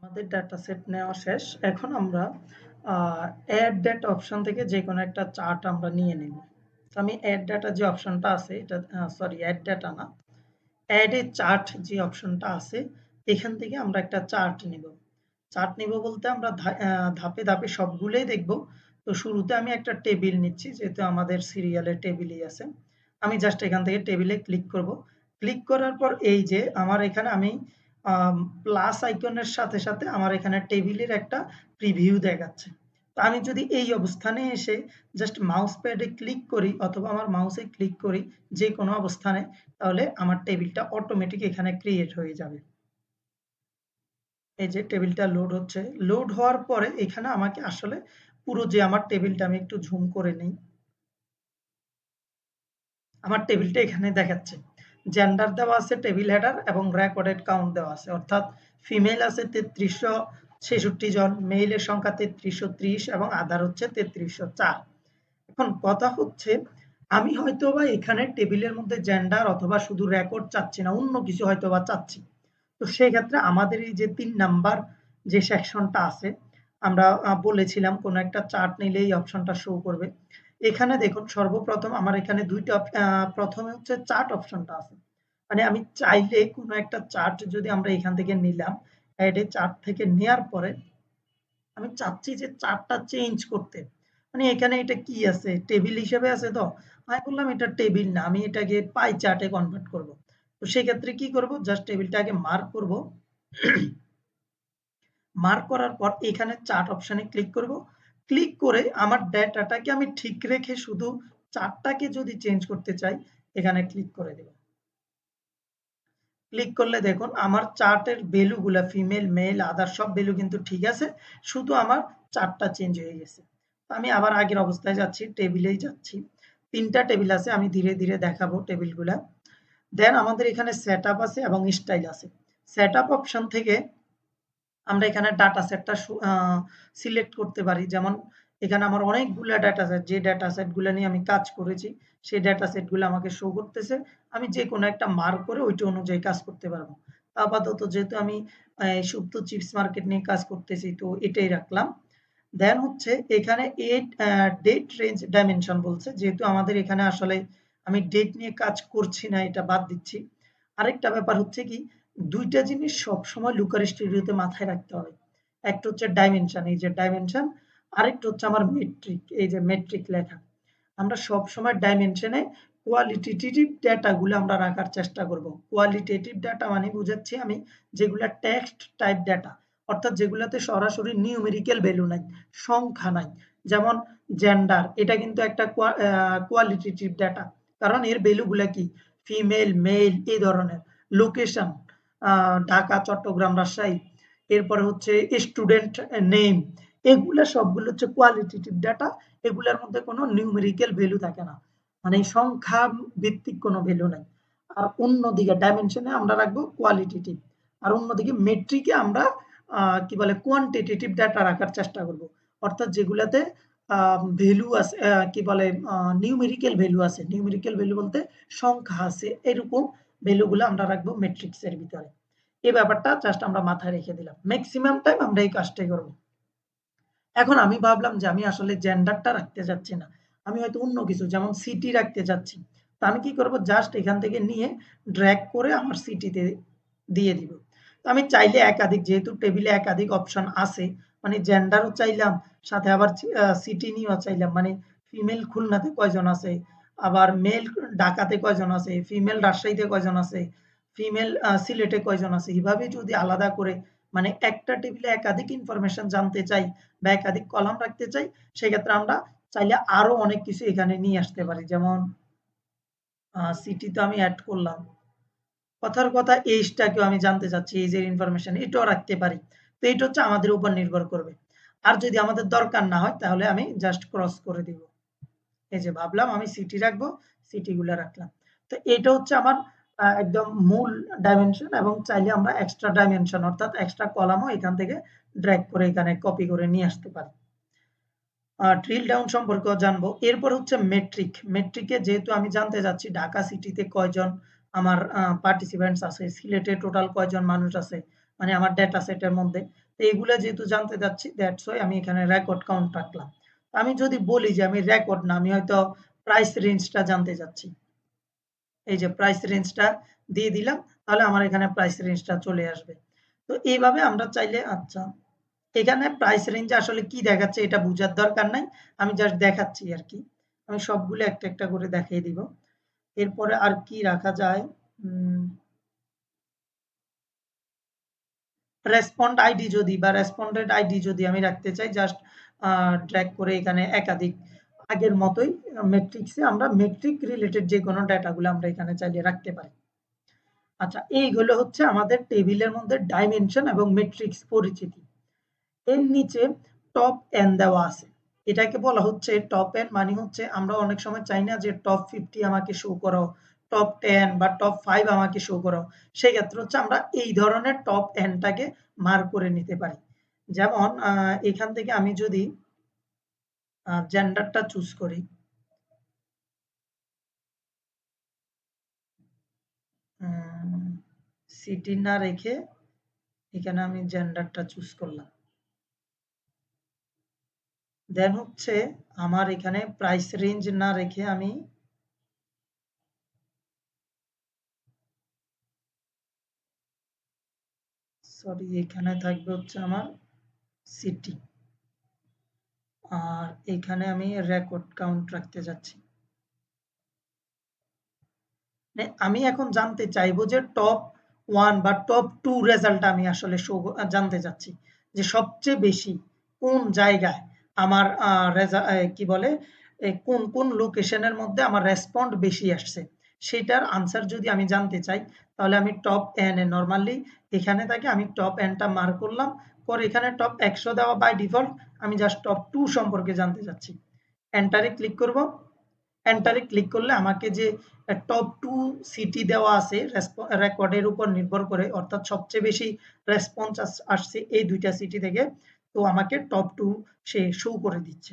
আমাদের data set নেওয়া শেষ। এখন আমরা অ্যাড ডেটা অপশন থেকে যেকোনো একটা চার্ট আমরা নিয়ে নেব। তো আমি অ্যাড ডাটা যে অপশনটা আছে এটা সরি অ্যাড ডাটা না, অ্যাড এ চার্ট যে অপশনটা আছে এখান থেকে আমরা একটা চার্ট নেব। চার্ট নিব বলতে আমরা ধাপে ধাপে সবগুলোই দেখব। তো শুরুতে আমি একটা টেবিল নিচ্ছি যেহেতু আমাদের সিরিয়ালের টেবিলই আছে। আমি জাস্ট এখান থেকে টেবিলে ক্লিক করব। ক্লিক করার পর এই যে আমার এখানে আমি প্লাস আইকনের সাথে সাথে আমার এখানে টেবিলের একটা প্রিভিউ দেখাচ্ছে। তো আমি যদি এই অবস্থানে এসে জাস্ট মাউস প্যাডে ক্লিক করি অথবা আমার মাউসে ক্লিক করি যে কোনো অবস্থানে, তাহলে আমার টেবিলটা অটোমেটিক এখানে ক্রিয়েট হয়ে যাবে। এই যে টেবিলটা লোড হচ্ছে। লোড হওয়ার পরে এখানে আমাকে আসলে পুরো যে আমার টেবিলটা আমি একটু ঝুম করে নেই। আমার টেবিলটা এখানে দেখাচ্ছে। জেন্ডার দেওয়া আছে টেবিল হেডার এবং রেকর্ডেড কাউন্ট দেওয়া আছে। অর্থাৎ ফিমেল আছে ৩৩৬৬ জন, মেইলের সংখ্যা ৩৩৩০ এবং আধার হচ্ছে ৩৩০৪। এখন কথা হচ্ছে আমি হয়তোবা এখানে টেবিলের মধ্যে জেন্ডার অথবা শুধু রেকর্ড চাচ্ছি না, অন্য কিছু হয়তোবা চাচ্ছি। তো সেক্ষেত্রে আমাদের এই যে ৩ নাম্বার যে সেকশনটা আছে, আমরা বলেছিলাম কোনো একটা চার্ট নিলে এই অপশনটা শো করবে। এখানে দেখুন সর্বপ্রথম আমার এখানে ২ টা প্রথমে হচ্ছে চার্ট অপশনটা আছে। মানে আমি চাইলে কোনো একটা চার্ট যদি আমরা এখান থেকে নিলাম, এড এ চার্ট থেকে নেয়ার পরে আমি চাচ্ছি যে চার্টটা চেঞ্জ করতে। মানে এখানে এটা কি আছে? টেবিল হিসেবে আছে তো? আমি বললাম এটা টেবিল না, আমি এটাকে পাই চার্টে কনভার্ট করব। তো সেক্ষেত্রে কি করব? জাস্ট টেবিলটা আগে মার্ক করব। মার্ক করার পর এখানে চার্ট অপশনে ক্লিক করব। ক্লিক করে আমার ডেটাটাকে আমি ঠিক রেখে শুধু চার্টটাকে যদি চেঞ্জ করতে চাই, এখানে ক্লিক করে দেব। ক্লিক করলে দেখুন আমার চার্টের ভ্যালু গুলা ফিমেল, মেল, আদার সব ভ্যালু কিন্তু ঠিক আছে। শুধু আমার চার্টটা চেঞ্জ হয়ে গেছে। আমি আবার আগের অবস্থায় যাচ্ছি, টেবিলেই যাচ্ছি। ৩ টা টেবিল আছে, আমি ধীরে ধীরে দেখাবো টেবিলগুলা। দেন আমাদের এখানে সেটআপ আছে এবং স্টাইল আছে। সেটআপ অপশন থেকে আমরা এখানে ডাটা সেটটা সিলেক্ট করতে পারি। যেমন এখানে আমার অনেকগুলা ডাটা সেট, যে ডাটা সেট গুলা নিয়ে আমি কাজ করেছি সেই ডাটা সেট গুলো আমাকে শো করতেছে। আমি যেকোনো একটা মার্ক করে ওইটা অনুযায়ী কাজ করতে পারবো। আপাতত যেহেতু আমি সুপ্ত চিপস মার্কেট নিয়ে কাজ করতেছি তো এটাই রাখলাম। দেন হচ্ছে এখানে ডেট রেঞ্জ ডাইমেনশন বলছে। যেহেতু আমাদের এখানে আসলে আমি ডেট নিয়ে কাজ করছি না, এটা বাদ দিচ্ছি। আরেকটা ব্যাপার হচ্ছে কি, ২ টা জিনিস সবসময় লুকার স্টুডিওতে মাথায় রাখতে হবে। একটা হচ্ছে ডাইমেনশন, এই যে ডাইমেনশন, আরেকটা হচ্ছে আমার মেট্রিক, এই যে মেট্রিক লেখা। আমরা সবসময় ডাইমেনশনে কোয়ালিটেটিভ ডেটা গুলো আমরা রাখার চেষ্টা করব। কোয়ালিটেটিভ ডেটা মানে বুঝাচ্ছি আমি যেগুলা টেক্সট টাইপ ডেটা, অর্থাৎ যেগুলাতে সরাসরি নিউমেরিক্যাল ভ্যালু নাই, সংখ্যা নাই। যেমন জেন্ডার, এটা কিন্তু একটা কোয়ালিটেটিভ ডেটা, কারণ এর ভ্যালু গুলা কি ফিমেল, মেল এই ধরনের। লোকেশন ঢাকা, চট্টগ্রাম, রাজশাহী। এরপরে হচ্ছে স্টুডেন্ট নেম, এগুলা সবগুলো হচ্ছে কোয়ালিটেটিভ ডেটা। এগুলার মধ্যে কোনো নিউমেরিক্যাল ভ্যালু থাকে না, মানে সংখ্যা ভিত্তিক কোনো ভ্যালু নাই। আর অন্যদিকে ডাইমেনশনে আমরা রাখবো কোয়ালিটেটিভ, আর অন্যদিকে মেট্রিকে আমরা কি বলে কোয়ান্টিটেটিভ ডেটা রাখার চেষ্টা করব। অর্থাৎ যেগুলাতে ভ্যালু আছে, কি বলে নিউমেরিক্যাল ভ্যালু আছে, নিউমেরিক্যাল ভ্যালু বলতে সংখ্যা আছে, এরকম ভ্যালুগুলো আমরা রাখবো মেট্রিক্সের ভিতরে। এই ব্যাপারটা জাস্ট আমরা মাথায় রেখে দিলাম। ম্যাক্সিমাম টাইম আমরা এই কাজটাই করব। এখন আমি ভাবলাম যে আমি আসলে জেন্ডারটা রাখতে চাচ্ছি না। আমি হয়তো অন্য কিছু যেমন সিটি রাখতে চাচ্ছি। তো আমি কি করব, জাস্ট এখান থেকে নিয়ে ড্রাগ করে আমার সিটিতে দিয়ে দিব। তো আমি চাইলে একাধিক, যেহেতু টেবিলে একাধিক অপশন আছে, মানে জেন্ডারও চাইলাম, সাথে আবার সিটি নিয়েও চাইলাম, মানে ফিমেল খুলনাতে কয়জন আছে, আবার মেল ঢাকাতে কয়জন আছে, ফিমেল রাজশাহীতে কয়জন আছে, ফিমেল সিলেটে কয়জন আছে, এভাবে যদি আলাদা করে মানে একটা টেবিলে একাধিক ইনফরমেশন জানতে চাই বা একাধিক কলাম রাখতে চাই, সেক্ষেত্রে আমরা চাইলে আরো অনেক কিছু এখানে নিয়ে আসতে পারি। যেমন সিটি তো আমি এড করলাম, কথার কথা এইজটাকেও আমি জানতে চাচ্ছি, এইজের ইনফরমেশন এটাও রাখতে পারি। তো এটা হচ্ছে আমাদের উপর নির্ভর করবে। আর যদি আমাদের দরকার না হয় তাহলে আমি জাস্ট ক্রস করে দিব। এই যে ভাবলাম আমি সিটি রাখবো, সিটি গুলা রাখলাম। তো এটা হচ্ছে আমার একদম মূল ডাইমেনশন, এবং চাইলে আমরা এক্সট্রা ডাইমেনশন অর্থাৎ এক্সট্রা কলামও এখান থেকে ড্র্যাগ করে এখানে কপি করে নিয়ে আসতে পারি। ড্রিল ডাউন সম্পর্কেও জানবো। এরপর হচ্ছে মেট্রিক। মেট্রিকে যেহেতু আমি জানতে চাচ্ছি ঢাকা সিটিতে কয়জন আমার পার্টিসিপেন্টস আছে, সিলেটে টোটাল কয়জন মানুষ আছে, মানে আমার ডেটা সেটের মধ্যে। তো এগুলা যেহেতু জানতে চাচ্ছি দ্যাটস ওয়াই আমি এখানে রেকর্ড কাউন্ট রাখলাম। আমি যদি বলি যে আমি রেকর্ড না, আমি হয়তো প্রাইস রেঞ্জটা জানতে চাচ্ছি। এই যে প্রাইস রেঞ্জটা দিয়ে দিলাম, তাহলে আমার এখানে প্রাইস রেঞ্জটা চলে আসবে। তো এইভাবে আমরা চাইলে আচ্ছা, এখানে প্রাইস রেঞ্জে আসলে কি দেখাচ্ছে এটা বুঝার দরকার নাই। আমি জাস্ট দেখাচ্ছি আরকি। আমি সবগুলো একটা, একটা করে দেখিয়ে দিব। এরপরে আর কি রাখা যায়? উম রেসপন্ড আইডি যদি বা রেসপন্ডেড আইডি যদি আমি রাখতে চাই, জাস্ট ড্র্যাগ করে এখানে একাধিক আগের মতোই মেট্রিক্সে আমরা মেট্রিক রিলেটেড যেকোনো ডেটাগুলো আমরা এখানে চাইলে রাখতে পারি। আচ্ছা, এইগুলো হচ্ছে আমাদের টেবিলের মধ্যে ডাইমেনশন এবং মেট্রিক্স পরিচিতি। এর নিচে টপ এন দেওয়া আছে। এটাকে বলা হচ্ছে টপ এন, মানে হচ্ছে আমরা অনেক সময় চাই না যে টপ 50 আমাকে শো করো, টপ 10 বা টপ 5 আমাকে শো করো। সেক্ষেত্রে হচ্ছে আমরা এই ধরনের টপ এনটাকে মার্ক করে নিতে পারি। যেমন এখান থেকে আমি যদি জেন্ডারটা চুজ করি, সিটি না রেখে এখানে আমি জেন্ডারটা চুজ করলাম। দেন হচ্ছে আমার এখানে প্রাইস রেঞ্জ না রেখে আমি সরি, এখানে থাকবে হচ্ছে আমার সিটি। আর এখানে আমি রেকর্ড কাউন্ট রাখতে যাচ্ছি। মানে আমি এখন জানতে চাইবো যে টপ 1 বা টপ 2 রেজাল্ট আমি আসলে জানতে চাচ্ছি। যে সবচেয়ে বেশি কোন জায়গায় আমার কি বলে কোন, কোন লোকেশনের মধ্যে আমার রেসপন্ড বেশি আসছে। সেটার আনসার যদি আমি জানতে চাই, তাহলে আমি টপ n এ নরমালি এখানে থেকে আমি টপ n টা মার্ক করলাম। পরে এখানে টপ 100 দেওয়া বাই ডিফল্ট। আমি জাস্ট টপ 2 সম্পর্কে জানতে চাচ্ছি। এন্টারে ক্লিক করব। এন্টারে ক্লিক করলে আমাকে যে টপ 2 সিটি দেওয়া আছে রেকর্ডের উপর নির্ভর করে, অর্থাৎ সবচেয়ে বেশি রেসপন্স আসছে এই ২ টা সিটি থেকে। তো আমাকে টপ 2 সে শো করে দিচ্ছে।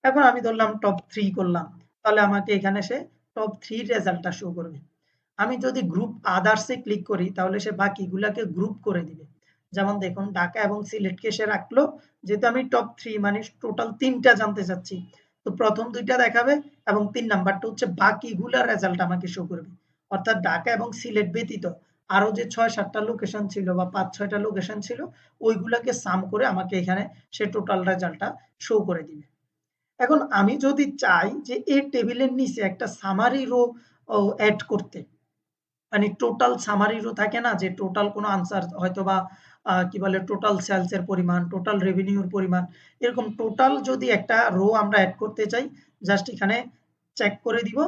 এখন আমি ধরলাম টপ 3 করলাম। তাহলে আমাকে এখানে সে টপ 3 রেজাল্টটা শো করবে। আমি যদি গ্রুপ আদার্স এ ক্লিক করি, তাহলে সে বাকিগুলাকে গ্রুপ করে দিবে। যেমন দেখুন ঢাকা এবং সিলেটকে সে রাখলো। যেহেতু আমি টপ 3 মানে টোটাল ৩ টা জানতে চাচ্ছি। তো প্রথম ২ টা দেখাবে এবং ৩ নাম্বারটা হচ্ছে বাকিগুলার রেজাল্ট আমাকে শো করবে। অর্থাৎ ঢাকা এবং সিলেট ব্যতীত আরো যে ৬-৭ টা লোকেশন ছিল বা ৫-৬ টা লোকেশন ছিল, ওইগুলাকে সাম করে আমাকে এখানে সে টোটাল রেজাল্টটা শো করে দিবে। এখন আমি যদি চাই যে এই টেবিলের নিচে একটা সামারি রো এড করতে, মানে টোটাল সামারি রো থাকে না যে টোটাল কোনো আনসার হয়তোবা কি বলে টোটাল সেলস এর পরিমাণ, টোটাল রেভিনিউর পরিমাণ, এরকম টোটাল যদি একটা রো আমরা এড করতে চাই, জাস্ট এখানে চেক করে দিব।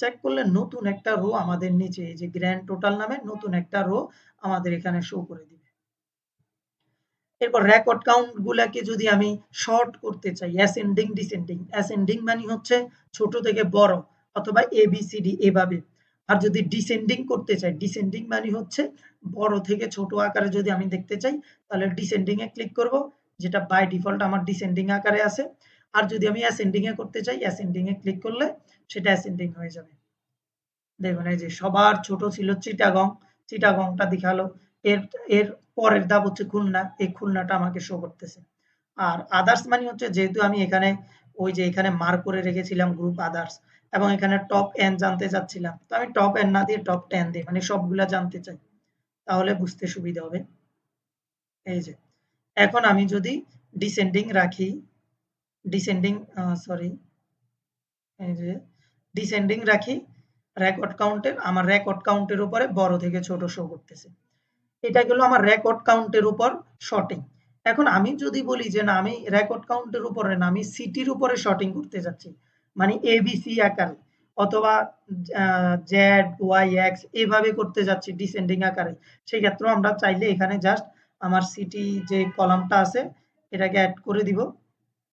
চেক করলে নতুন একটা রো আমাদের নিচে এই যে গ্র্যান্ড টোটাল নামে নতুন একটা রো আমাদের এখানে শো করে দিবে। এরপর রেকর্ড কাউন্ট গুলাকে যদি আমি শর্ট করতে চাই, অ্যাসেন্ডিং ডিসেন্ডিং, অ্যাসেন্ডিং মানে হচ্ছে ছোট থেকে বড় অথবা এ বি সি ডি এভাবে। আর যদি ডিসেন্ডিং করতে চাই, ডিসেন্ডিং মানে হচ্ছে বড় থেকে ছোট আকারে যদি আমি দেখতে চাই, তাহলে ডিসেন্ডিং এ ক্লিক করব, যেটা বাই ডিফল্ট আমার ডিসেন্ডিং আকারে আছে। আর যদি আমি অ্যাসেন্ডিং এ করতে চাই, অ্যাসেন্ডিং এ ক্লিক করলে সেটা অ্যাসেন্ডিং হয়ে যাবে। দেখুন এই যে সবার ছোট ছিল চিটাগং, চিটাগংটা দেখালো। এর এর পরের ধাপ হচ্ছে খুলনা, এই খুলনাটা আমাকে শো করতেছে। আর আদার্স মানে হচ্ছে যেহেতু আমি এখানে ওই যে এখানে মার্ক করে রেখেছিলাম গ্রুপ আদার্স এবং এখানে টপ এন জানতে চাচ্ছিলাম। তো আমি টপ এন না দিয়ে টপ 10 দিই, মানে সবগুলা জানতে চাই। তাহলে বুঝতে সুবিধা হবে। এই যে এখন আমি যদি ডিসেন্ডিং রাখি, ডিসেন্ডিং সরি এই যে ডিসেন্ডিং রাখি রেকর্ড কাউন্টের, আমার রেকর্ড কাউন্টের উপরে বড় থেকে ছোট শো করতেছে। এটা গেল আমার রেকর্ড কাউন্টের উপর শর্টিং। এখন আমি যদি বলি যে না আমি রেকর্ড কাউন্টের উপরে না আমি সিটির উপরে শর্টিং করতে যাচ্ছি, মানে এবিসি আকারে অথবা জেড ওয়াই এক্স এভাবে করতে যাচ্ছি ডিসেন্ডিং আকারে, সেই ক্ষেত্রেও আমরা চাইলে এখানে জাস্ট আমার সিটি যে কলামটা আছে এটাকে অ্যাড করে দিব।